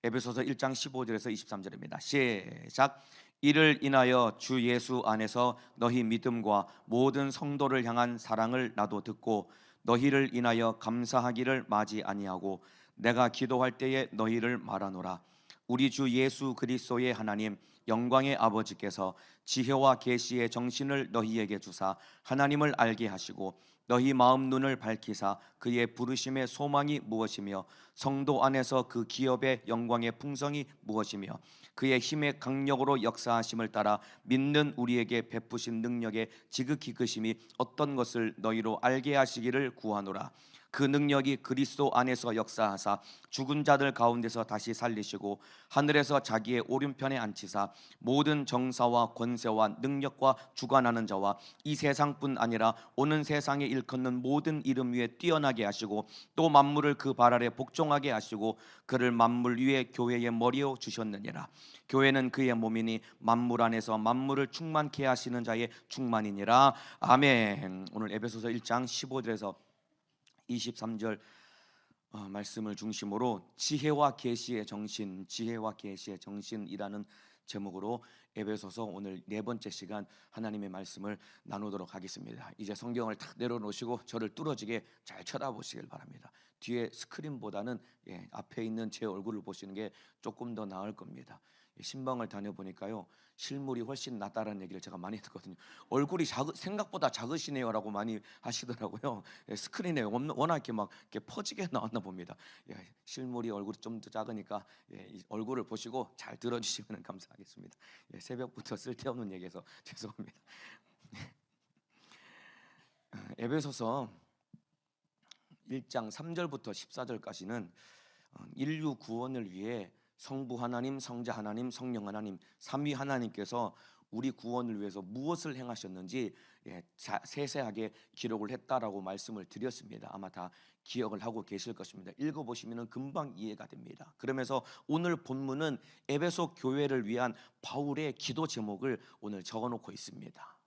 에베소서 1장 15절에서 23절입니다. 시작. 이를 인하여 주 예수 안에서 너희 믿음과 모든 성도를 향한 사랑을 나도 듣고 너희를 인하여 감사하기를 마지 아니하고 내가 기도할 때에 너희를 말하노라. 우리 주 예수 그리스도의 하나님 영광의 아버지께서 지혜와 계시의 정신을 너희에게 주사 하나님을 알게 하시고 너희 마음 눈을 밝히사 그의 부르심의 소망이 무엇이며 성도 안에서 그 기업의 영광의 풍성이 무엇이며 그의 힘의 강력으로 역사하심을 따라 믿는 우리에게 베푸신 능력의 지극히 크심이 어떤 것을 너희로 알게 하시기를 구하노라. 그 능력이 그리스도 안에서 역사하사 죽은 자들 가운데서 다시 살리시고 하늘에서 자기의 오른편에 앉히사 모든 정사와 권세와 능력과 주관하는 자와 이 세상뿐 아니라 오는 세상에 일컫는 모든 이름 위에 뛰어나게 하시고 또 만물을 그 발 아래 복종하게 하시고 그를 만물 위에 교회의 머리요 주셨느니라. 교회는 그의 몸이니 만물 안에서 만물을 충만케 하시는 자의 충만이니라. 아멘. 오늘 에베소서 1장 15절에서 23절 말씀을 중심으로 지혜와 계시의 정신, 지혜와 계시의 정신이라는 제목으로 에베소서 오늘 네 번째 시간 하나님의 말씀을 나누도록 하겠습니다. 이제 성경을 탁 내려놓으시고 저를 뚫어지게 잘 쳐다보시길 바랍니다. 뒤에 스크린보다는 앞에 있는 제 얼굴을 보시는 게 조금 더 나을 겁니다. 신방을 다녀보니까요, 실물이 훨씬 낫다라는 얘기를 제가 많이 듣거든요. 얼굴이 생각보다 작으시네요라고 많이 하시더라고요. 스크린에 워낙 이렇게 퍼지게 나왔나 봅니다. 실물이 얼굴이 좀 더 작으니까 이 얼굴을 보시고 잘 들어주시면 감사하겠습니다. 새벽부터 쓸데없는 얘기해서 죄송합니다. 에베소서 1장 3절부터 14절까지는 인류 구원을 위해 성부 하나님, 성자 하나님, 성령 하나님, 삼위 하나님께서 우리 구원을 위해서 무엇을 행하셨는지 세세하게 기록을 했다라고 말씀을 드렸습니다. 아마 다 기억을 하고 계실 것입니다. 읽어보시면 금방 이해가 됩니다. 그러면서 오늘 본문은 에베소 교회를 위한 바울의 기도 제목을 오늘 적어놓고 있습니다.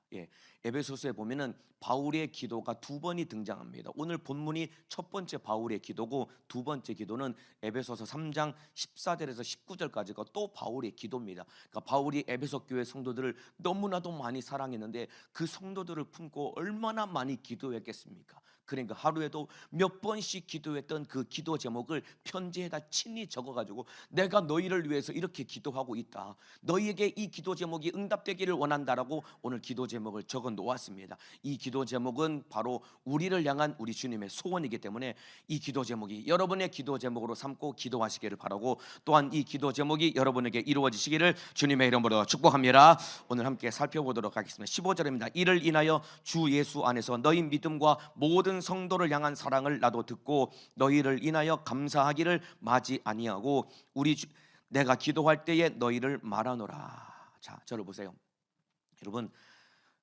에베소서에 보면은 바울의 기도가 두 번이 등장합니다. 오늘 본문이 첫 번째 바울의 기도고 두 번째 기도는 에베소서 3장 14절에서 19절까지가 또 바울의 기도입니다. 그러니까 바울이 에베소 교회 성도들을 너무나도 많이 사랑했는데 그 성도들을 품고 얼마나 많이 기도했겠습니까? 그러니까 하루에도 몇 번씩 기도했던 그 기도 제목을 편지에다 친히 적어가지고 내가 너희를 위해서 이렇게 기도하고 있다, 너희에게 이 기도 제목이 응답되기를 원한다라고 오늘 기도 제목을 적어 놓았습니다. 이 기도 제목은 바로 우리를 향한 우리 주님의 소원이기 때문에 이 기도 제목이 여러분의 기도 제목으로 삼고 기도하시기를 바라고, 또한 이 기도 제목이 여러분에게 이루어지시기를 주님의 이름으로 축복합니다. 오늘 함께 살펴보도록 하겠습니다. 15절입니다. 이를 인하여 주 예수 안에서 너희 믿음과 모든 성도를 향한 사랑을 나도 듣고 너희를 인하여 감사하기를 마지 아니하고 내가 기도할 때에 너희를 말하노라. 자, 저를 보세요. 여러분,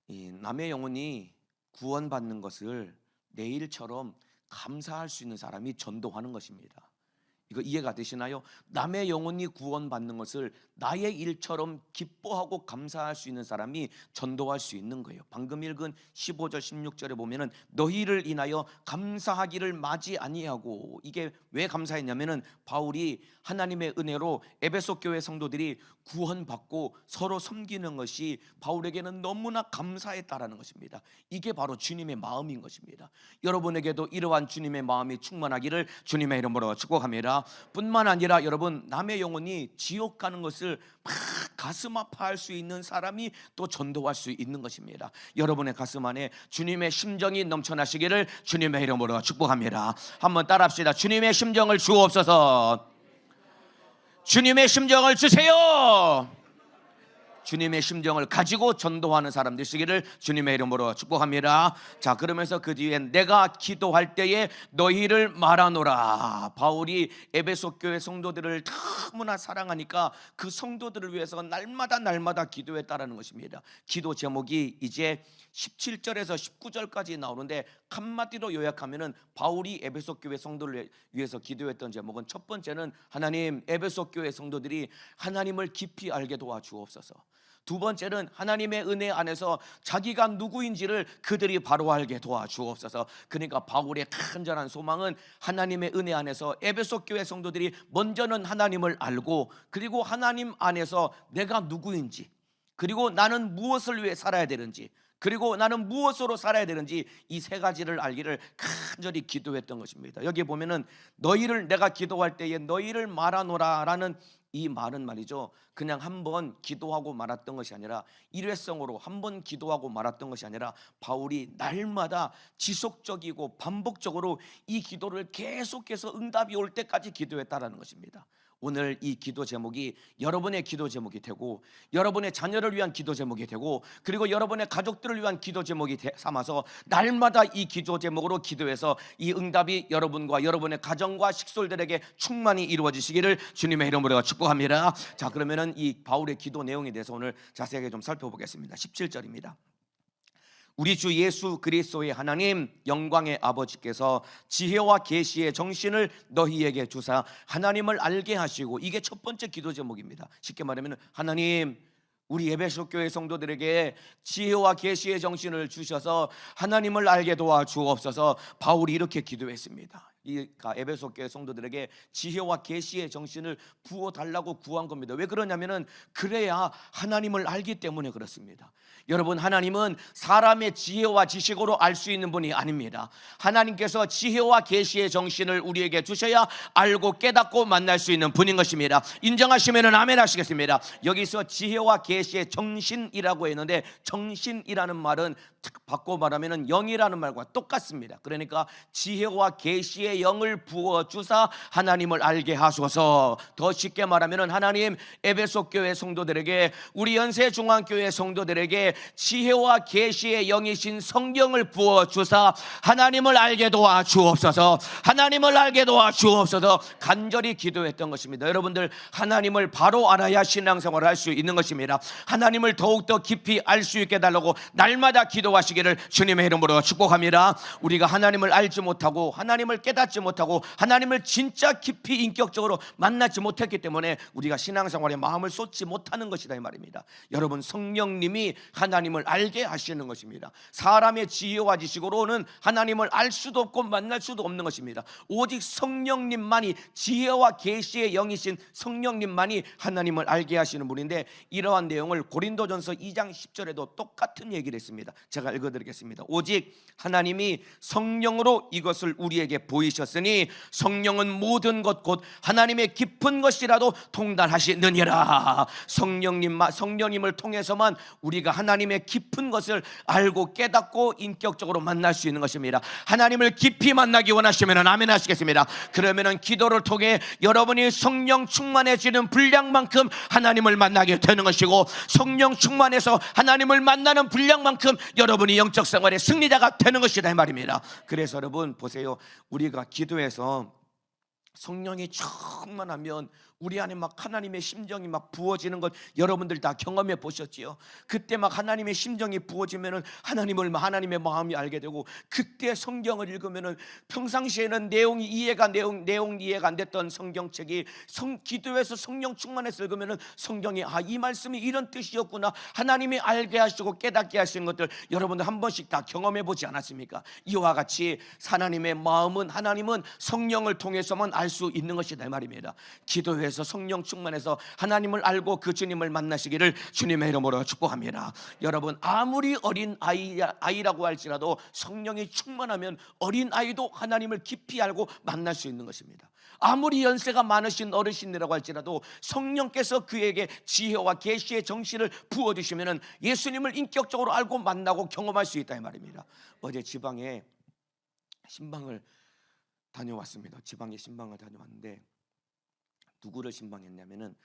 이 남의 영혼이 구원받는 것을 내 일처럼 감사할 수 있는 사람이 전도하는 것입니다. 이거 이해가 되시나요? 남의 영혼이 구원받는 것을 나의 일처럼 기뻐하고 감사할 수 있는 사람이 전도할 수 있는 거예요. 방금 읽은 15절 16절에 보면은 너희를 인하여 감사하기를 마지 아니하고, 이게 왜 감사했냐면은 바울이 하나님의 은혜로 에베소 교회 성도들이 구원받고 서로 섬기는 것이 바울에게는 너무나 감사했다라는 것입니다. 이게 바로 주님의 마음인 것입니다. 여러분에게도 이러한 주님의 마음이 충만하기를 주님의 이름으로 축복합니다. 뿐만 아니라 여러분, 남의 영혼이 지옥 가는 것을 막 가슴 아파할 수 있는 사람이 또 전도할 수 있는 것입니다. 여러분의 가슴 안에 주님의 심정이 넘쳐나시기를 주님의 이름으로 축복합니다. 한번 따라합시다. 주님의 심정을 주옵소서. 주님의 심정을 주세요. 주님의 심정을 가지고 전도하는 사람 되시기를 주님의 이름으로 축복합니다. 자, 그러면서 그 뒤에 내가 기도할 때에 너희를 말하노라. 바울이 에베소 교회 성도들을 너무나 사랑하니까 그 성도들을 위해서 날마다 기도했다라는 것입니다. 기도 제목이 이제 17절에서 19절까지 나오는데 한마디로 요약하면은 바울이 에베소 교회 성도를 위해서 기도했던 제목은, 첫 번째는 하나님, 에베소 교회 성도들이 하나님을 깊이 알게 도와주옵소서. 두 번째는 하나님의 은혜 안에서 자기가 누구인지를 그들이 바로 알게 도와주옵소서. 그러니까 바울의 간절한 소망은 하나님의 은혜 안에서 에베소 교회 성도들이 먼저는 하나님을 알고, 그리고 하나님 안에서 내가 누구인지, 그리고 나는 무엇을 위해 살아야 되는지, 그리고 나는 무엇으로 살아야 되는지, 이 세 가지를 알기를 간절히 기도했던 것입니다. 여기 보면은 너희를, 내가 기도할 때에 너희를 말하노라라는 이 말은 말이죠, 그냥 한번 기도하고 말았던 것이 아니라, 일회성으로 한번 기도하고 말았던 것이 아니라 바울이 날마다 지속적이고 반복적으로 이 기도를 계속해서 응답이 올 때까지 기도했다라는 것입니다. 오늘 이 기도 제목이 여러분의 기도 제목이 되고, 여러분의 자녀를 위한 기도 제목이 되고, 그리고 여러분의 가족들을 위한 기도 제목이 삼아서 날마다 이 기도 제목으로 기도해서 이 응답이 여러분과 여러분의 가정과 식솔들에게 충만히 이루어지시기를 주님의 이름으로 축복합니다. 자, 그러면은 이 바울의 기도 내용에 대해서 오늘 자세하게 좀 살펴보겠습니다. 17절입니다. 우리 주 예수 그리스도의 하나님 영광의 아버지께서 지혜와 계시의 정신을 너희에게 주사 하나님을 알게 하시고, 이게 첫 번째 기도 제목입니다. 쉽게 말하면 하나님, 우리 에베소 교회 성도들에게 지혜와 계시의 정신을 주셔서 하나님을 알게 도와주옵소서. 바울이 이렇게 기도했습니다. 이 에베소 교회 성도들에게 지혜와 계시의 정신을 부어 달라고 구한 겁니다. 왜 그러냐면은 그래야 하나님을 알기 때문에 그렇습니다. 여러분, 하나님은 사람의 지혜와 지식으로 알 수 있는 분이 아닙니다. 하나님께서 지혜와 계시의 정신을 우리에게 주셔야 알고 깨닫고 만날 수 있는 분인 것입니다. 인정하시면은 아멘 하시겠습니다. 여기서 지혜와 계시의 정신이라고 했는데, 정신이라는 말은 바꿔 말하면은 영이라는 말과 똑같습니다. 그러니까 지혜와 계시의 영을 부어 주사 하나님을 알게 하소서. 더 쉽게 말하면은 하나님, 에베소 교회 성도들에게, 우리 연세 중앙교회 성도들에게 지혜와 계시의 영이신 성령을 부어 주사 하나님을 알게 도와 주옵소서. 하나님을 알게 도와 주옵소서. 간절히 기도했던 것입니다. 여러분들, 하나님을 바로 알아야 신앙생활을 할 수 있는 것입니다. 하나님을 더욱더 깊이 알 수 있게 달라고 날마다 기도하시기를 주님의 이름으로 축복합니다. 우리가 하나님을 알지 못하고, 하나님을 깨닫지 못하고, 하나님을 진짜 깊이 인격적으로 만나지 못했기 때문에 우리가 신앙생활에 마음을 쏟지 못하는 것이다 이 말입니다. 여러분, 성령님이 하나님을 알게 하시는 것입니다. 사람의 지혜와 지식으로는 하나님을 알 수도 없고 만날 수도 없는 것입니다. 오직 성령님만이, 지혜와 계시의 영이신 성령님만이 하나님을 알게 하시는 분인데, 이러한 내용을 고린도전서 2장 10절에도 똑같은 얘기를 했습니다. 제가 읽어드리겠습니다. 오직 하나님이 성령으로 이것을 우리에게 보이셨으니 성령은 모든 것 곧 하나님의 깊은 것이라도 통달하시느니라. 성령님을 통해서만 우리가 하나님의 깊은 것을 알고 깨닫고 인격적으로 만날 수 있는 것입니다. 하나님을 깊이 만나기 원하시면 아멘 하시겠습니다. 그러면 기도를 통해 여러분이 성령 충만해지는 분량만큼 하나님을 만나게 되는 것이고, 성령 충만해서 하나님을 만나는 분량만큼 여러분이 영적 생활의 승리자가 되는 것이다 이 말입니다. 그래서 여러분 보세요, 우리가 기도해서 성령이 충만하면 우리 안에 막 하나님의 심정이 막 부어지는 것 여러분들 다 경험해 보셨지요? 그때 막 하나님의 심정이 부어지면은 하나님의 마음이 알게 되고, 그때 성경을 읽으면은 평상시에는 내용 이해가 안 됐던 성경책이 기도해서 성령 충만해서 읽으면은 성경이 이 말씀이 이런 뜻이었구나, 하나님이 알게 하시고 깨닫게 하시는 것들 여러분들 한 번씩 다 경험해 보지 않았습니까? 이와 같이 하나님의 마음은, 하나님은 성령을 통해서만 알 수 있는 것이다 이 말입니다. 기도해서 성령 충만해서 하나님을 알고 그 주님을 만나시기를 주님의 이름으로 축복합니다. 여러분, 아무리 어린 아이라고 할지라도 성령이 충만하면 어린 아이도 하나님을 깊이 알고 만날 수 있는 것입니다. 아무리 연세가 많으신 어르신이라고 할지라도 성령께서 그에게 지혜와 계시의 정신을 부어주시면 예수님을 인격적으로 알고 만나고 경험할 수 있다 이 말입니다. 어제 지방에 신방을 다녀왔습니다. 지방에 신방을 다녀왔는데, 누구를 신방했냐면은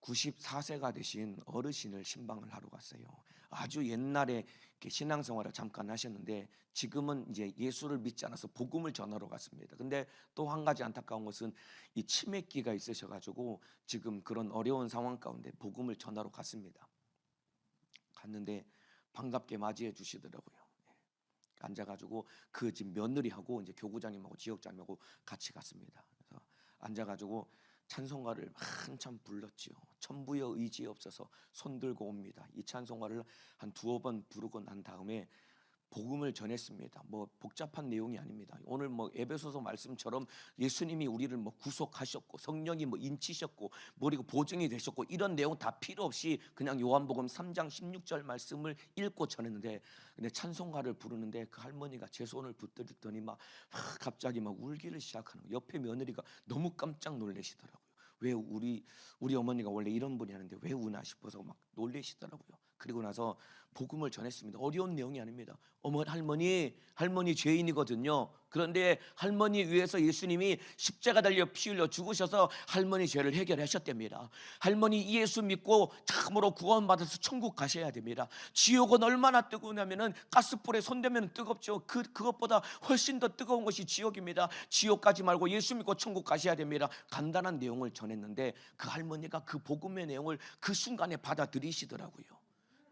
94세가 되신 어르신을 신방을 하러 갔어요. 아주 옛날에 신앙생활을 잠깐 하셨는데 지금은 이제 예수를 믿지 않아서 복음을 전하러 갔습니다. 근데 또 한 가지 안타까운 것은 이 치매기가 있으셔가지고 지금 그런 어려운 상황 가운데 복음을 전하러 갔습니다. 갔는데 반갑게 맞이해 주시더라고요. 앉아가지고 그 집 며느리하고 이제 교구장님하고 지역장님하고 같이 갔습니다. 그래서 앉아가지고 찬송가를 한참 불렀지요. 천부여 의지 없어서 손 들고 옵니다. 이 찬송가를 한 두어 번 부르고 난 다음에 복음을 전했습니다. 뭐 복잡한 내용이 아닙니다. 오늘 뭐 에베소서 말씀처럼 예수님이 우리를 뭐 구속하셨고 성령이 뭐 인치셨고 그리고 보증이 되셨고 이런 내용 다 필요 없이 그냥 요한복음 3장 16절 말씀을 읽고 전했는데, 근데 찬송가를 부르는데 그 할머니가 제 손을 붙들더니 막 갑자기 막 울기를 시작하는 거예요. 옆에 며느리가 너무 깜짝 놀라시더라고요. 왜 우리 어머니가 원래 이런 분이 하는데 왜 우나 싶어서 막 놀라시더라고요. 그리고 나서 복음을 전했습니다. 어려운 내용이 아닙니다. 할머니 죄인이거든요. 그런데 할머니 위해서 예수님이 십자가 달려 피 흘려 죽으셔서 할머니 죄를 해결하셨답니다. 할머니 예수 믿고 참으로 구원받아서 천국 가셔야 됩니다. 지옥은 얼마나 뜨거우냐면은 가스불에 손대면 뜨겁죠. 그것보다 훨씬 더 뜨거운 것이 지옥입니다. 지옥 가지 말고 예수 믿고 천국 가셔야 됩니다. 간단한 내용을 전했는데 그 할머니가 그 복음의 내용을 그 순간에 받아들이시더라고요.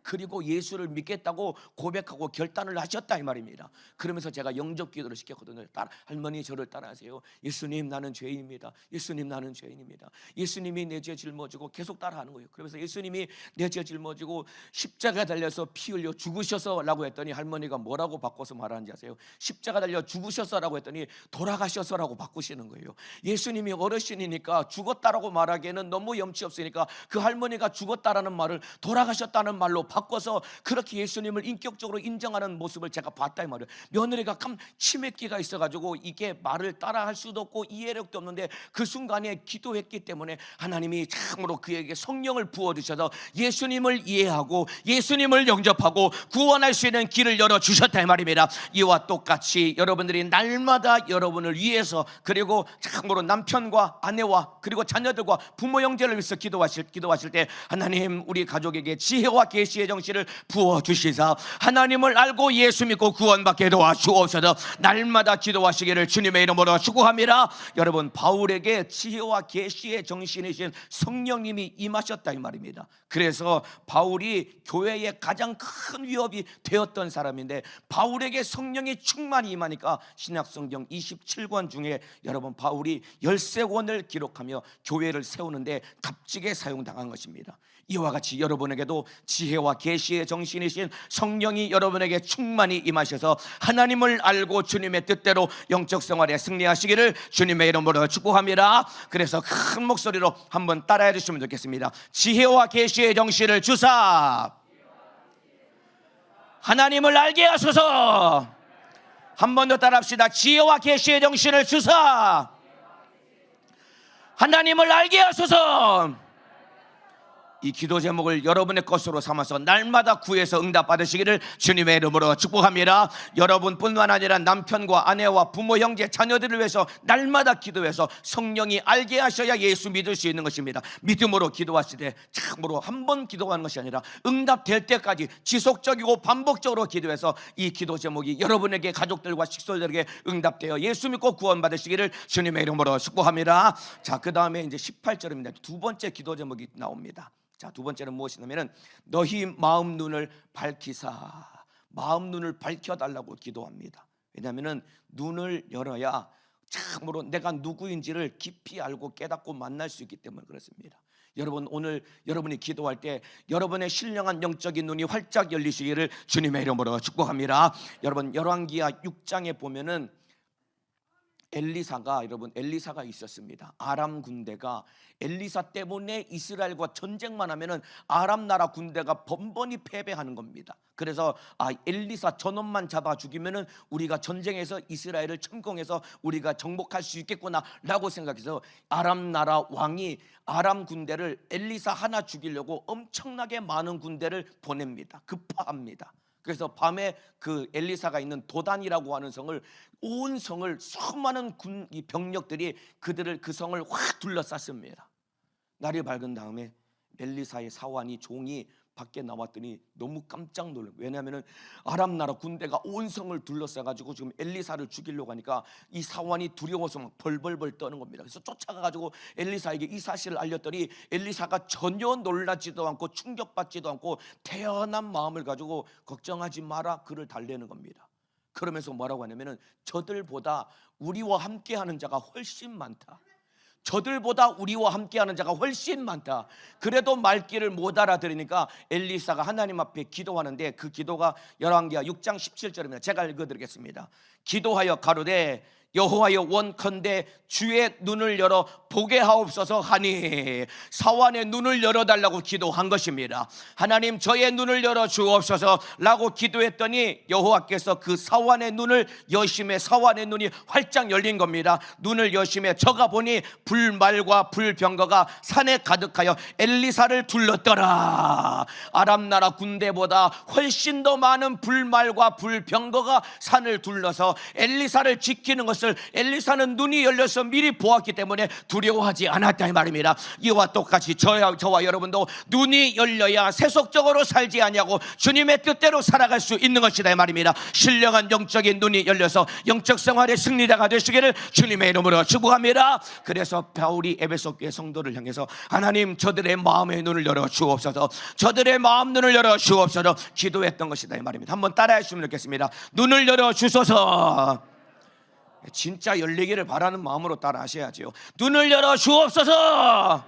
그리고 예수를 믿겠다고 고백하고 결단을 하셨다 이 말입니다. 그러면서 제가 영접 기도를 시켰거든요. 할머니 저를 따라하세요. 예수님 나는 죄인입니다. 예수님 나는 죄인입니다. 예수님이 내 죄 짊어지고 계속 따라하는 거예요. 그러면서 예수님이 내 죄 짊어지고 십자가 달려서 피 흘려 죽으셔서 라고 했더니 할머니가 뭐라고 바꿔서 말하는지 아세요? 십자가 달려 죽으셔서 라고 했더니 돌아가셔서 라고 바꾸시는 거예요. 예수님이 어르신이니까 죽었다라고 말하기에는 너무 염치 없으니까 그 할머니가 죽었다라는 말을 돌아가셨다는 말로 바꿔서 그렇게 예수님을 인격적으로 인정하는 모습을 제가 봤다 이 말이에요. 며느리가 치맥기가 있어가지고 이게 말을 따라할 수도 없고 이해력도 없는데 그 순간에 기도했기 때문에 하나님이 참으로 그에게 성령을 부어주셔서 예수님을 이해하고 예수님을 영접하고 구원할 수 있는 길을 열어주셨다 이 말입니다. 이와 똑같이 여러분들이 날마다 여러분을 위해서 그리고 참으로 남편과 아내와 그리고 자녀들과 부모 형제를 위해서 기도하실 때 하나님 우리 가족에게 지혜와 계시의 정신을 부어주시사 하나님을 알고 예수 믿고 구원받게 도와주옵소서. 날마다 기도하시기를 주님의 이름으로 축복합니다. 여러분 바울에게 지혜와 계시의 정신이신 성령님이 임하셨다 이 말입니다. 그래서 바울이 교회의 가장 큰 위협이 되었던 사람인데 바울에게 성령의 충만이 임하니까 신약성경 27권 중에 여러분 바울이 13권을 기록하며 교회를 세우는데 값지게 사용당한 것입니다. 이와 같이 여러분에게도 지혜와 계시의 정신이신 성령이 여러분에게 충만히 임하셔서 하나님을 알고 주님의 뜻대로 영적 생활에 승리하시기를 주님의 이름으로 축복합니다. 그래서 큰 목소리로 한번 따라해 주시면 좋겠습니다. 지혜와 계시의 정신을 주사 하나님을 알게 하소서. 한 번 더 따라합시다. 지혜와 계시의 정신을 주사 하나님을 알게 하소서. 이 기도 제목을 여러분의 것으로 삼아서 날마다 구해서 응답받으시기를 주님의 이름으로 축복합니다. 여러분뿐만 아니라 남편과 아내와 부모 형제 자녀들을 위해서 날마다 기도해서 성령이 알게 하셔야 예수 믿을 수 있는 것입니다. 믿음으로 기도하시되 참으로 한 번 기도하는 것이 아니라 응답될 때까지 지속적이고 반복적으로 기도해서 이 기도 제목이 여러분에게 가족들과 식솔들에게 응답되어 예수 믿고 구원받으시기를 주님의 이름으로 축복합니다. 자, 그 다음에 이제 18절입니다. 두 번째 기도 제목이 나옵니다. 자, 두 번째는 무엇이냐면 너희 마음 눈을 밝히사, 마음 눈을 밝혀달라고 기도합니다. 왜냐하면 눈을 열어야 참으로 내가 누구인지를 깊이 알고 깨닫고 만날 수 있기 때문에 그렇습니다. 여러분 오늘 여러분이 기도할 때 여러분의 신령한 영적인 눈이 활짝 열리시기를 주님의 이름으로 축복합니다. 여러분 열왕기하 6장에 보면은 엘리사가 있었습니다. 아람 군대가 엘리사 때문에 이스라엘과 전쟁만 하면은 아람 나라 군대가 번번이 패배하는 겁니다. 그래서 엘리사 전원만 잡아 죽이면은 우리가 전쟁에서 이스라엘을 침공해서 우리가 정복할 수 있겠구나라고 생각해서 아람 나라 왕이 아람 군대를 엘리사 하나 죽이려고 엄청나게 많은 군대를 보냅니다. 급파합니다. 그래서 밤에 그 엘리사가 있는 도단이라고 하는 성을 온 성을 수많은 병력들이 그 성을 확 둘러쌌습니다. 날이 밝은 다음에 엘리사의 사환이 종이 밖에 나왔더니 너무 깜짝 놀라요. 왜냐하면 아람 나라 군대가 온 성을 둘러싸가지고 지금 엘리사를 죽이려고 하니까 이 사환이 두려워서 막 벌벌벌 떠는 겁니다. 그래서 쫓아가가지고 엘리사에게 이 사실을 알렸더니 엘리사가 전혀 놀라지도 않고 충격받지도 않고 태연한 마음을 가지고 걱정하지 마라 그를 달래는 겁니다. 그러면서 뭐라고 하냐면은 저들보다 우리와 함께하는 자가 훨씬 많다. 저들보다 우리와 함께하는 자가 훨씬 많다. 그래도 말귀를 못 알아들으니까 엘리사가 하나님 앞에 기도하는데 그 기도가 열왕기하 6장 17절입니다. 제가 읽어드리겠습니다. 기도하여 가로되 여호와여 원컨대 주의 눈을 열어 보게 하옵소서 하니 사환의 눈을 열어달라고 기도한 것입니다. 하나님 저의 눈을 열어 주옵소서 라고 기도했더니 여호와께서 그 사환의 눈을 여심해 사환의 눈이 활짝 열린 겁니다. 눈을 여심해 저가 보니 불말과 불병거가 산에 가득하여 엘리사를 둘렀더라. 아람 나라 군대보다 훨씬 더 많은 불말과 불병거가 산을 둘러서 엘리사를 지키는 것을 엘리사는 눈이 열려서 미리 보았기 때문에 두려워하지 않았다 이 말입니다. 이와 똑같이 저와 여러분도 눈이 열려야 세속적으로 살지 아니하고 주님의 뜻대로 살아갈 수 있는 것이다 이 말입니다. 신령한 영적인 눈이 열려서 영적 생활의 승리자가 되시기를 주님의 이름으로 축복합니다. 그래서 바울이 에베소 교회 성도를 향해서 하나님 저들의 마음의 눈을 열어 주옵소서, 저들의 마음 눈을 열어 주옵소서 기도했던 것이다 이 말입니다. 한번 따라해 주시면 좋겠습니다. 눈을 열어 주소서. 진짜 열리기를 바라는 마음으로 따라 하셔야죠. 눈을 열어 주옵소서.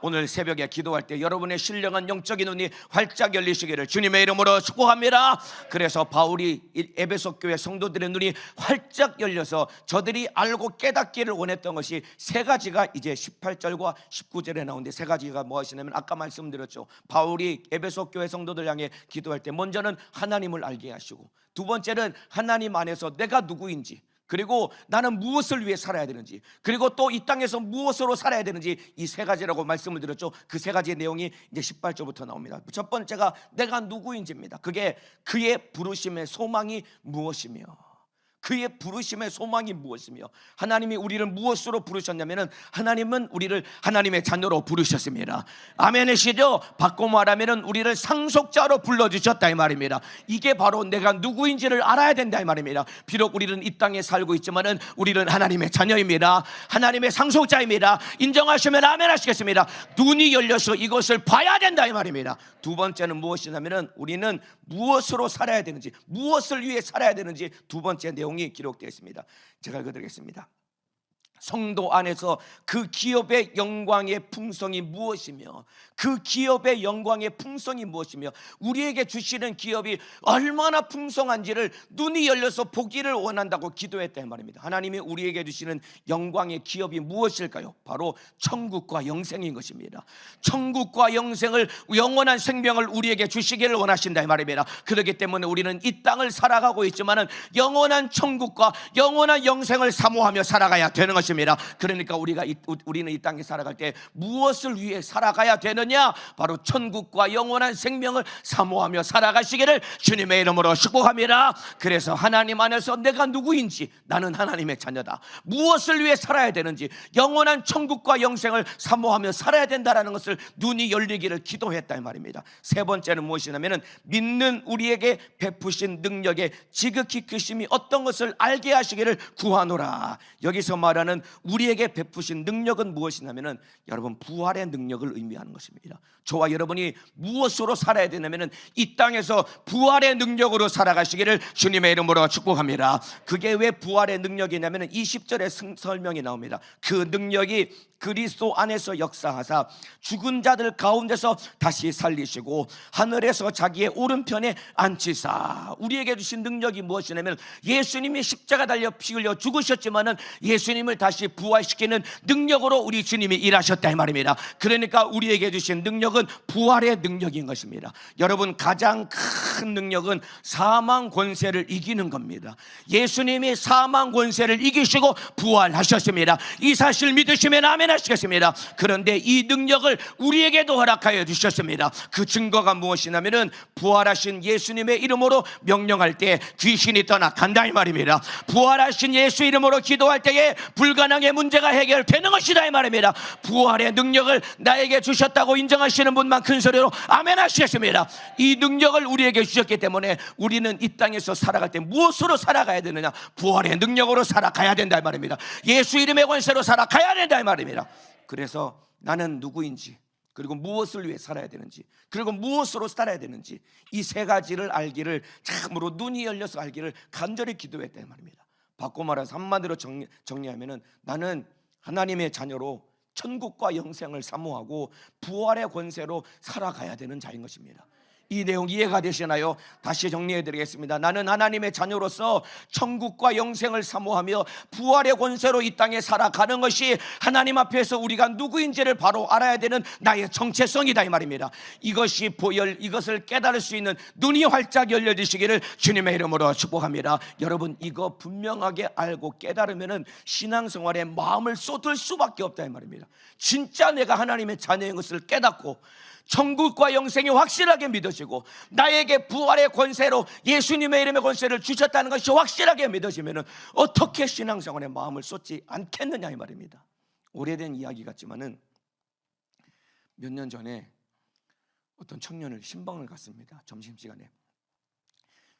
오늘 새벽에 기도할 때 여러분의 신령한 영적인 눈이 활짝 열리시기를 주님의 이름으로 축복합니다. 그래서 바울이 에베소 교회 성도들의 눈이 활짝 열려서 저들이 알고 깨닫기를 원했던 것이 세 가지가 이제 18절과 19절에 나오는데, 세 가지가 무엇이냐면 아까 말씀드렸죠. 바울이 에베소 교회 성도들 향해 기도할 때 먼저는 하나님을 알게 하시고, 두 번째는 하나님 안에서 내가 누구인지, 그리고 나는 무엇을 위해 살아야 되는지, 그리고 또 이 땅에서 무엇으로 살아야 되는지, 이 세 가지라고 말씀을 드렸죠. 그 세 가지의 내용이 이제 18절부터 나옵니다. 첫 번째가 내가 누구인지입니다. 그게 그의 부르심의 소망이 무엇이며, 그의 부르심의 소망이 무엇이며, 하나님이 우리를 무엇으로 부르셨냐면은 하나님은 우리를 하나님의 자녀로 부르셨습니다. 아멘이시죠? 바꿔 말하면은 우리를 상속자로 불러주셨다 이 말입니다. 이게 바로 내가 누구인지를 알아야 된다 이 말입니다. 비록 우리는 이 땅에 살고 있지만은 우리는 하나님의 자녀입니다. 하나님의 상속자입니다. 인정하시면 아멘 하시겠습니다. 눈이 열려서 이것을 봐야 된다 이 말입니다. 두 번째는 무엇이냐면은 우리는 무엇으로 살아야 되는지, 무엇을 위해 살아야 되는지 두 번째 내용이 기록되어 있습니다. 제가 읽어드리겠습니다. 성도 안에서 그 기업의 영광의 풍성이 무엇이며, 그 기업의 영광의 풍성이 무엇이며, 우리에게 주시는 기업이 얼마나 풍성한지를 눈이 열려서 보기를 원한다고 기도했다 이 말입니다. 하나님이 우리에게 주시는 영광의 기업이 무엇일까요? 바로 천국과 영생인 것입니다. 천국과 영생을, 영원한 생명을 우리에게 주시기를 원하신다 이 말입니다. 그렇기 때문에 우리는 이 땅을 살아가고 있지만은 영원한 천국과 영원한 영생을 사모하며 살아가야 되는 것입니다. 그러니까 우리는 이 땅에 살아갈 때 무엇을 위해 살아가야 되느냐? 바로 천국과 영원한 생명을 사모하며 살아가시기를 주님의 이름으로 축복합니다. 그래서 하나님 안에서 내가 누구인지, 나는 하나님의 자녀다, 무엇을 위해 살아야 되는지, 영원한 천국과 영생을 사모하며 살아야 된다는 것을 눈이 열리기를 기도했다 이 말입니다. 세 번째는 무엇이냐면 믿는 우리에게 베푸신 능력의 지극히 크심이 어떤 것을 알게 하시기를 구하노라. 여기서 말하는 우리에게 베푸신 능력은 무엇이냐면은 여러분 부활의 능력을 의미하는 것입니다. 저와 여러분이 무엇으로 살아야 되냐면은 이 땅에서 부활의 능력으로 살아가시기를 주님의 이름으로 축복합니다. 그게 왜 부활의 능력이냐면은 20절에 설명이 나옵니다. 그 능력이 그리스도 안에서 역사하사 죽은 자들 가운데서 다시 살리시고 하늘에서 자기의 오른편에 앉히사. 우리에게 주신 능력이 무엇이냐면 예수님이 십자가 달려 피 흘려 죽으셨지만은 예수님을 다시 부활시키는 능력으로 우리 주님이 일하셨다 이 말입니다. 그러니까 우리에게 주신 능력은 부활의 능력인 것입니다. 여러분, 가장 큰 능력은 사망 권세를 이기는 겁니다. 예수님이 사망 권세를 이기시고 부활하셨습니다. 이 사실 믿으시면 아멘 하시겠습니다. 그런데 이 능력을 우리에게도 허락하여 주셨습니다. 그 증거가 무엇이냐면은 부활하신 예수님의 이름으로 명령할 때 귀신이 떠나간다 이 말입니다. 부활하신 예수 이름으로 기도할 때에 불가능의 문제가 해결되는 것이다 이 말입니다. 부활의 능력을 나에게 주셨다고 인정하시는 분만 큰 소리로 아멘 하시겠습니다. 이 능력을 우리에게 주셨기 때문에 우리는 이 땅에서 살아갈 때 무엇으로 살아가야 되느냐? 부활의 능력으로 살아가야 된다 이 말입니다. 예수 이름의 권세로 살아가야 된다 이 말입니다. 그래서 나는 누구인지, 그리고 무엇을 위해 살아야 되는지, 그리고 무엇으로 살아야 되는지, 이 세 가지를 알기를, 참으로 눈이 열려서 알기를 간절히 기도했다 이 말입니다. 바꿔 말해서 한마디로 정리하면은 나는 하나님의 자녀로 천국과 영생을 사모하고 부활의 권세로 살아가야 되는 자인 것입니다. 이 내용 이해가 되시나요? 다시 정리해 드리겠습니다. 나는 하나님의 자녀로서 천국과 영생을 사모하며 부활의 권세로 이 땅에 살아가는 것이 하나님 앞에서 우리가 누구인지를 바로 알아야 되는 나의 정체성이다 이 말입니다. 이것을 깨달을 수 있는 눈이 활짝 열려지시기를 주님의 이름으로 축복합니다. 여러분, 이거 분명하게 알고 깨달으면 신앙생활에 마음을 쏟을 수밖에 없다 이 말입니다. 진짜 내가 하나님의 자녀인 것을 깨닫고 천국과 영생이 확실하게 믿어지고 나에게 부활의 권세로 예수님의 이름의 권세를 주셨다는 것이 확실하게 믿어지면 어떻게 신앙생활에 마음을 쏟지 않겠느냐 이 말입니다. 오래된 이야기 같지만은 몇 년 전에 어떤 청년을 신방을 갔습니다. 점심시간에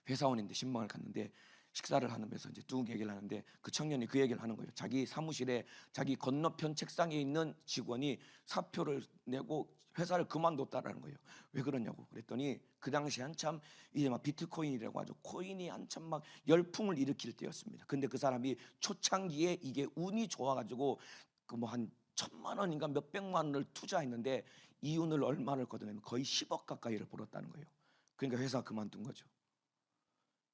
회사원인데 신방을 갔는데 식사를 하면서 이제 쭉 얘기를 하는데 그 청년이 그 얘기를 하는 거예요. 자기 사무실에 자기 건너편 책상에 있는 직원이 사표를 내고 회사를 그만뒀다라는 거예요. 왜 그러냐고 그랬더니 그 당시 한참 이제 막 비트코인이라고 하죠. 코인이 한참 막 열풍을 일으킬 때였습니다. 근데 그 사람이 초창기에 이게 운이 좋아가지고 그 뭐 한 1,000만 원인가 몇백만 원을 투자했는데 이 운을 얼마를 거두냐면 거의 10억 가까이를 벌었다는 거예요. 그러니까 회사 그만둔 거죠.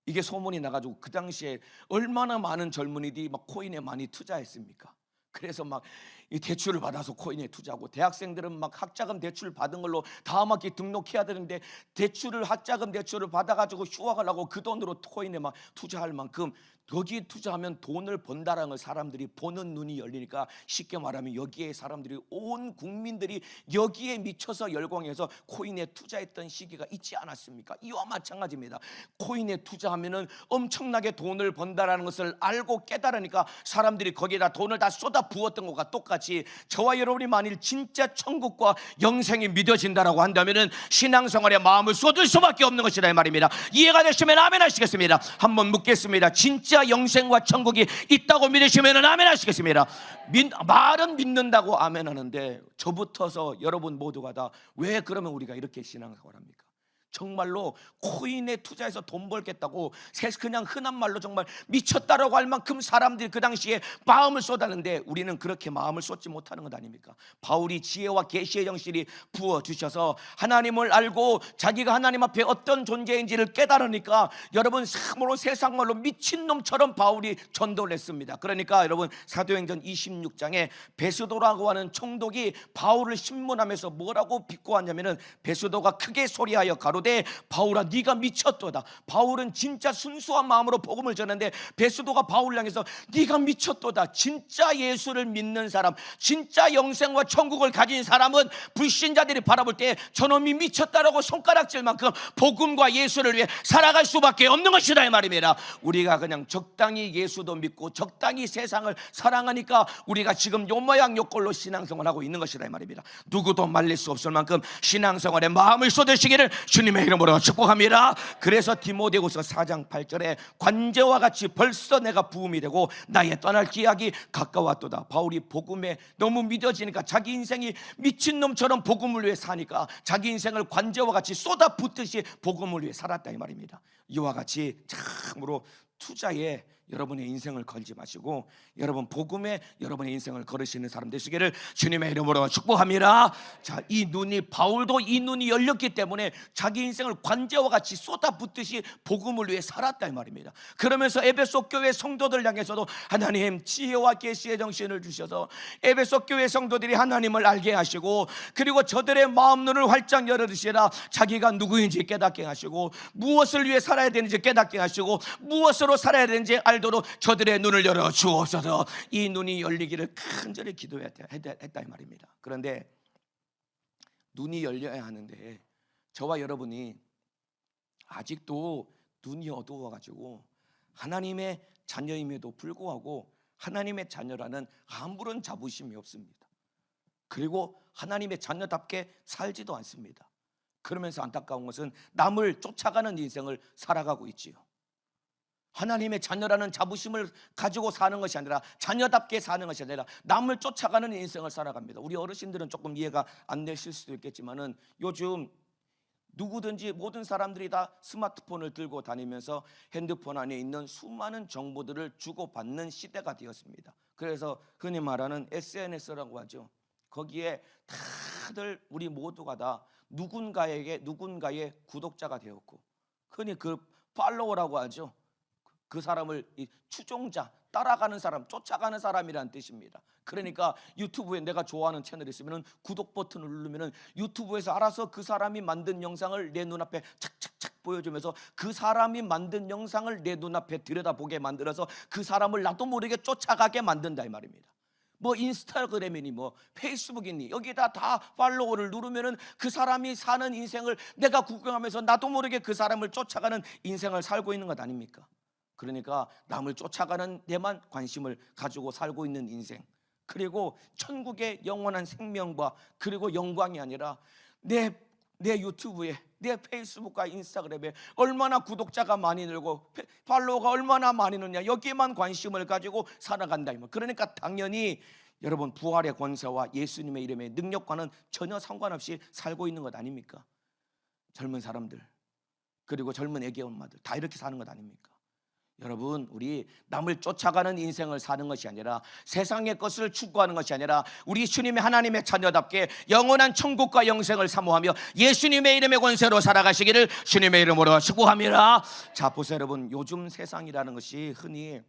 이게 소문이 나가지고 그 당시에 얼마나 많은 젊은이들이 막 코인에 많이 투자했습니까? 그래서 막 이 대출을 받아서 코인에 투자하고 대학생들은 막 학자금 대출 받은 걸로 다음 학기 등록해야 되는데 학자금 대출을 받아가지고 휴학을 하고 그 돈으로 코인에 막 투자할 만큼 여기에 투자하면 돈을 번다라는 걸 사람들이 보는 눈이 열리니까 쉽게 말하면 여기에 사람들이 온 국민들이 여기에 미쳐서 열광해서 코인에 투자했던 시기가 있지 않았습니까? 이와 마찬가지입니다. 코인에 투자하면은 엄청나게 돈을 번다라는 것을 알고 깨달으니까 사람들이 거기에다 돈을 다 쏟아 부었던 것과 똑같이 저와 여러분이 만일 진짜 천국과 영생이 믿어진다라고 한다면은 신앙생활에 마음을 쏟을 수밖에 없는 것이다 이 말입니다. 이해가 되시면 아멘 하시겠습니다. 한번 묻겠습니다. 진짜 영생과 천국이 있다고 믿으시면 아멘 하시겠습니다. 말은 믿는다고 아멘 하는데 저부터서 여러분 모두가 다 왜 그러면 우리가 이렇게 신앙생활 합니까? 정말로 코인에 투자해서 돈 벌겠다고 그냥 흔한 말로 정말 미쳤다라고 할 만큼 사람들이 그 당시에 마음을 쏟았는데 우리는 그렇게 마음을 쏟지 못하는 것 아닙니까? 바울이 지혜와 계시의 정신이 부어주셔서 하나님을 알고 자기가 하나님 앞에 어떤 존재인지를 깨달으니까 여러분 참으로 세상말로 미친놈처럼 바울이 전도를 했습니다. 그러니까 여러분 사도행전 26장에 베스도라고 하는 총독이 바울을 신문하면서 뭐라고 비꼬았냐면은 베스도가 크게 소리하여 가로되 바울아 네가 미쳤도다. 바울은 진짜 순수한 마음으로 복음을 전했는데 베스도가 바울을 향해서 네가 미쳤도다. 진짜 예수를 믿는 사람, 진짜 영생과 천국을 가진 사람은 불신자들이 바라볼 때 저놈이 미쳤다라고 손가락질 만큼 복음과 예수를 위해 살아갈 수밖에 없는 것이다 이 말입니다. 우리가 그냥 적당히 예수도 믿고 적당히 세상을 사랑하니까 우리가 지금 요 모양 요 꼴로 신앙생활하고 있는 것이다 이 말입니다. 누구도 말릴 수 없을 만큼 신앙생활에 마음을 쏟으시기를 주님의 이름으로 축복합니다. 그래서 디모데후서 4장 8절에 관제와 같이 벌써 내가 부음이 되고 나의 떠날 기약이 가까웠도다. 바울이 복음에 너무 믿어지니까 자기 인생이 미친놈처럼 복음을 위해 사니까 자기 인생을 관제와 같이 쏟아붓듯이 복음을 위해 살았다 이 말입니다. 이와 같이 참으로 투자에 여러분의 인생을 걸지 마시고 여러분 복음에 여러분의 인생을 걸으시는 사람 되시기를 주님의 이름으로 축복합니다. 자, 이 눈이 바울도 이 눈이 열렸기 때문에 자기 인생을 관제와 같이 쏟아붓듯이 복음을 위해 살았다 이 말입니다. 그러면서 에베소 교회 성도들 향해서도 하나님 지혜와 계시의 정신을 주셔서 에베소 교회 성도들이 하나님을 알게 하시고 그리고 저들의 마음 눈을 활짝 열어주시라. 자기가 누구인지 깨닫게 하시고 무엇을 위해 살아야 되는지 깨닫게 하시고 무엇으로 살아야 되는지 알도록 저들의 눈을 열어 주옵소서. 이 눈이 열리기를 간절히 기도했다 이 말입니다. 그런데 눈이 열려야 하는데 저와 여러분이 아직도 눈이 어두워가지고 하나님의 자녀임에도 불구하고 하나님의 자녀라는 아무런 자부심이 없습니다. 그리고 하나님의 자녀답게 살지도 않습니다. 그러면서 안타까운 것은 남을 쫓아가는 인생을 살아가고 있지요. 하나님의 자녀라는 자부심을 가지고 사는 것이 아니라 자녀답게 사는 것이 아니라 남을 쫓아가는 인생을 살아갑니다. 우리 어르신들은 조금 이해가 안 되실 수도 있겠지만은 요즘 누구든지 모든 사람들이 다 스마트폰을 들고 다니면서 핸드폰 안에 있는 수많은 정보들을 주고받는 시대가 되었습니다. 그래서 흔히 말하는 SNS라고 하죠. 거기에 다들 우리 모두가 다 누군가의 구독자가 되었고, 흔히 그 팔로워라고 하죠. 그 사람을 추종자, 따라가는 사람, 쫓아가는 사람이라는 뜻입니다. 그러니까 유튜브에 내가 좋아하는 채널이 있으면 구독 버튼을 누르면 유튜브에서 알아서 그 사람이 만든 영상을 내 눈앞에 착착착 보여주면서 그 사람이 만든 영상을 내 눈앞에 들여다보게 만들어서 그 사람을 나도 모르게 쫓아가게 만든다 이 말입니다. 뭐 인스타그램이니 뭐 페이스북이니 여기다 다 팔로워를 누르면은 그 사람이 사는 인생을 내가 구경하면서 나도 모르게 그 사람을 쫓아가는 인생을 살고 있는 것 아닙니까? 그러니까 남을 쫓아가는 데만 관심을 가지고 살고 있는 인생, 그리고 천국의 영원한 생명과 그리고 영광이 아니라 내 유튜브에, 내 페이스북과 인스타그램에 얼마나 구독자가 많이 늘고 팔로워가 얼마나 많이 느냐, 여기에만 관심을 가지고 살아간다. 그러니까 당연히 여러분 부활의 권세와 예수님의 이름의 능력과는 전혀 상관없이 살고 있는 것 아닙니까? 젊은 사람들 그리고 젊은 애기 엄마들 다 이렇게 사는 것 아닙니까? 여러분, 우리 남을 쫓아가는 인생을 사는 것이 아니라, 세상의 것을 추구하는 것이 아니라 우리 주님의 하나님의 자녀답게 영원한 천국과 영생을 사모하며 예수님의 이름의 권세로 살아가시기를 주님의 이름으로 축복합니다. 자, 보세요 여러분, 요즘 세상이라는 것이 흔히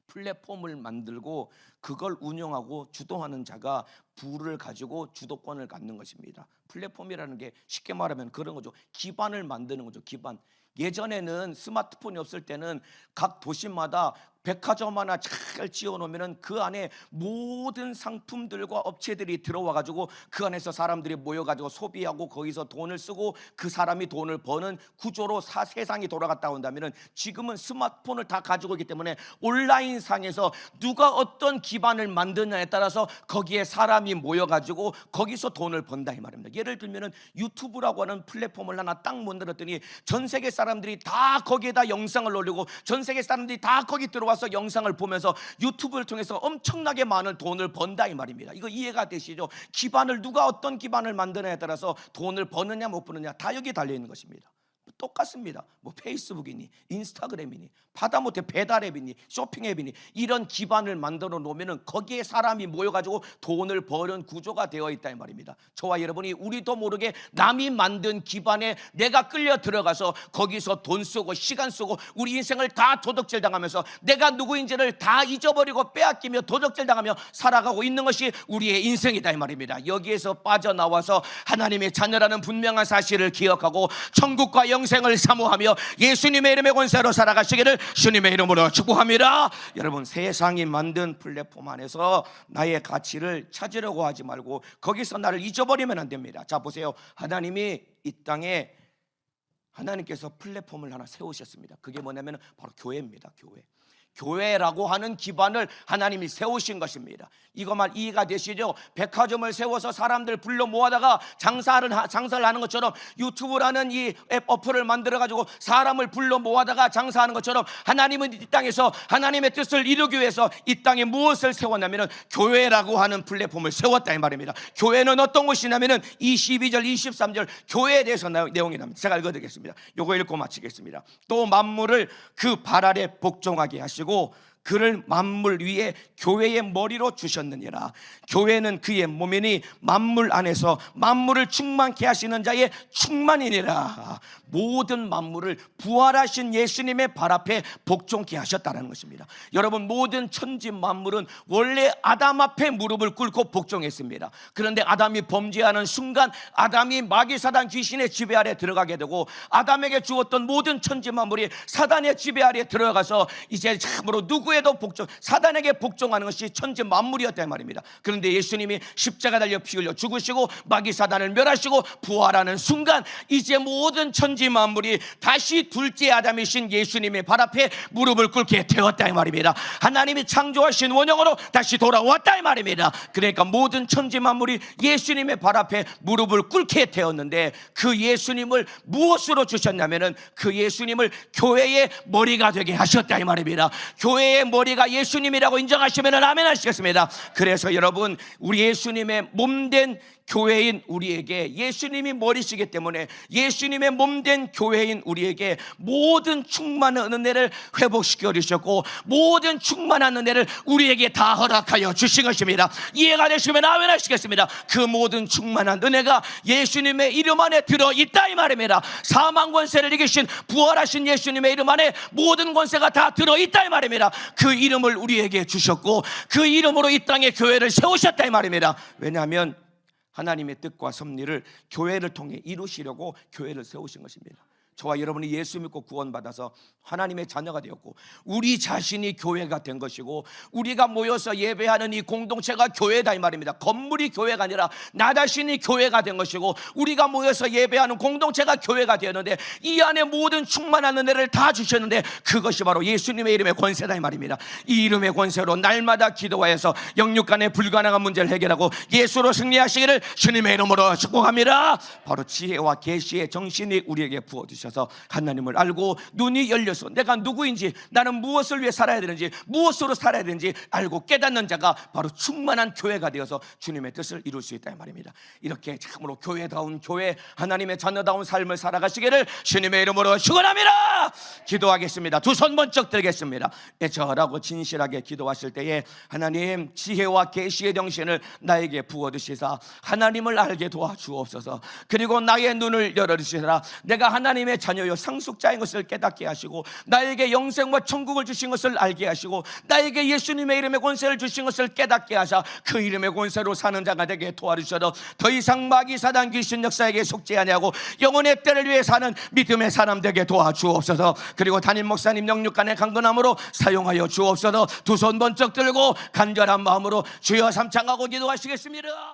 플랫폼을 만들고 그걸 운영하고 주도하는 자가 부를 가지고 주도권을 갖는 것입니다. 플랫폼이라는 게 쉽게 말하면 그런 거죠. 기반을 만드는 거죠. 기반. 예전에는 스마트폰이 없을 때는 각 도시마다 백화점 하나 잘 지어놓으면 그 안에 모든 상품들과 업체들이 들어와가지고 그 안에서 사람들이 모여가지고 소비하고 거기서 돈을 쓰고 그 사람이 돈을 버는 구조로 세상이 돌아갔다 온다면, 지금은 스마트폰을 다 가지고 있기 때문에 온라인상에서 누가 어떤 기반을 만드냐에 따라서 거기에 사람이 모여가지고 거기서 돈을 번다 이 말입니다. 예를 들면 유튜브라고 하는 플랫폼을 하나 딱 만들었더니 전 세계 사람들이 다 거기에다 영상을 올리고 전 세계 사람들이 다 거기 들어와서 영상을 보면서 유튜브를 통해서 엄청나게 많은 돈을 번다 이 말입니다. 이거 이해가 되시죠? 기반을 누가 어떤 기반을 만드냐에 따라서 돈을 버느냐 못 버느냐 다 여기 달려 있는 것입니다. 똑같습니다. 뭐 페이스북이니 인스타그램이니 하다못해 배달앱이니 쇼핑앱이니 이런 기반을 만들어 놓으면 거기에 사람이 모여가지고 돈을 버는 구조가 되어 있다 이 말입니다. 저와 여러분이 우리도 모르게 남이 만든 기반에 내가 끌려 들어가서 거기서 돈 쓰고 시간 쓰고 우리 인생을 다 도둑질 당하면서 내가 누구인지를 다 잊어버리고 빼앗기며 도둑질 당하며 살아가고 있는 것이 우리의 인생이다 이 말입니다. 여기에서 빠져나와서 하나님의 자녀라는 분명한 사실을 기억하고 천국과 영생을 사모하며 예수님의 이름의 권세로 살아가시기를 주님의 이름으로 축복합니다. 여러분, 세상이 만든 플랫폼 안에서 나의 가치를 찾으려고 하지 말고 거기서 나를 잊어버리면 안 됩니다. 자, 보세요. 하나님이 이 땅에 하나님께서 플랫폼을 하나 세우셨습니다. 그게 뭐냐면 바로 교회입니다. 교회라고 하는 기반을 하나님이 세우신 것입니다. 이것만 이해가 되시죠? 백화점을 세워서 사람들 불러 모아다가 장사를 하는 것처럼, 유튜브라는 이 앱 어플을 만들어 가지고 사람을 불러 모아다가 장사하는 것처럼, 하나님은 이 땅에서 하나님의 뜻을 이루기 위해서 이 땅에 무엇을 세웠냐면 교회라고 하는 플랫폼을 세웠다 이 말입니다. 교회는 어떤 곳이냐면 22절 23절 교회에 대해서 내용이 나옵니다. 제가 읽어드리겠습니다. 요거 읽고 마치겠습니다. 또 만물을 그 발 아래 복종하게 하시고 그를 만물 위에 교회의 머리로 주셨느니라. 교회는 그의 몸이니 만물 안에서 만물을 충만케 하시는 자의 충만이니라. 모든 만물을 부활하신 예수님의 발 앞에 복종케 하셨다는 것입니다. 여러분, 모든 천지 만물은 원래 아담 앞에 무릎을 꿇고 복종했습니다. 그런데 아담이 범죄하는 순간 아담이 마귀 사단 귀신의 지배 아래 들어가게 되고, 아담에게 주었던 모든 천지 만물이 사단의 지배 아래 들어가서 이제 참으로 누구에도 사단에게 복종하는 것이 천지 만물이었단 말입니다. 그런데 예수님이 십자가 달려 피 흘려 죽으시고 마귀 사단을 멸하시고 부활하는 순간 이제 모든 천지 만물이 다시 둘째 아담이신 예수님의 발 앞에 무릎을 꿇게 되었다 이 말입니다. 하나님이 창조하신 원형으로 다시 돌아왔다 이 말입니다. 그러니까 모든 천지 만물이 예수님의 발 앞에 무릎을 꿇게 되었는데, 그 예수님을 무엇으로 주셨냐면은 그 예수님을 교회의 머리가 되게 하셨다 이 말입니다. 교회의 교회의 머리가 예수님이라고 인정하시면 아멘 하시겠습니다. 그래서 여러분, 우리 예수님의 몸된 교회인 우리에게, 예수님이 머리시기 때문에 예수님의 몸된 교회인 우리에게 모든 충만한 은혜를 회복시켜 주셨고 모든 충만한 은혜를 우리에게 다 허락하여 주신 것입니다. 이해가 되시면 아멘 하시겠습니다. 그 모든 충만한 은혜가 예수님의 이름 안에 들어있다 이 말입니다. 사망 권세를 이기신 부활하신 예수님의 이름 안에 모든 권세가 다 들어있다 이 말입니다. 그 이름을 우리에게 주셨고 그 이름으로 이 땅에 교회를 세우셨다 이 말입니다. 왜냐하면 하나님의 뜻과 섭리를 교회를 통해 이루시려고 교회를 세우신 것입니다. 저와 여러분이 예수 믿고 구원받아서 하나님의 자녀가 되었고 우리 자신이 교회가 된 것이고 우리가 모여서 예배하는 이 공동체가 교회다 이 말입니다. 건물이 교회가 아니라 나 자신이 교회가 된 것이고 우리가 모여서 예배하는 공동체가 교회가 되었는데 이 안에 모든 충만한 은혜를 다 주셨는데 그것이 바로 예수님의 이름의 권세다 이 말입니다. 이 이름의 권세로 날마다 기도하여서 영육 간의 불가능한 문제를 해결하고 예수로 승리하시기를 주님의 이름으로 축복합니다. 바로 지혜와 계시의 정신이 우리에게 부어주셔서 하나님을 알고 눈이 열려서 내가 누구인지, 나는 무엇을 위해 살아야 되는지, 무엇으로 살아야 되는지 알고 깨닫는 자가 바로 충만한 교회가 되어서 주님의 뜻을 이룰 수 있다 이 말입니다. 이렇게 참으로 교회다운 교회, 하나님의 자녀다운 삶을 살아가시기를 주님의 이름으로 축원합니다. 기도하겠습니다. 두 손 번쩍 들겠습니다. 애절하고 진실하게 기도하실 때에 하나님 지혜와 계시의 정신을 나에게 부어주시사 하나님을 알게 도와주옵소서. 그리고 나의 눈을 열어주시라. 내가 하나님의 자녀요 상속자인 것을 깨닫게 하시고 나에게 영생과 천국을 주신 것을 알게 하시고 나에게 예수님의 이름의 권세를 주신 것을 깨닫게 하사 그 이름의 권세로 사는 자가 되게 도와주셔서 더 이상 마귀 사단 귀신 역사에게 속지 아니하고 영혼의 때를 위해 사는 믿음의 사람 되게 도와주옵소서. 그리고 담임 목사님 영육간의 강건함으로 사용하여 주옵소서. 두 손 번쩍 들고 간절한 마음으로 주여 삼창하고 기도하시겠습니다.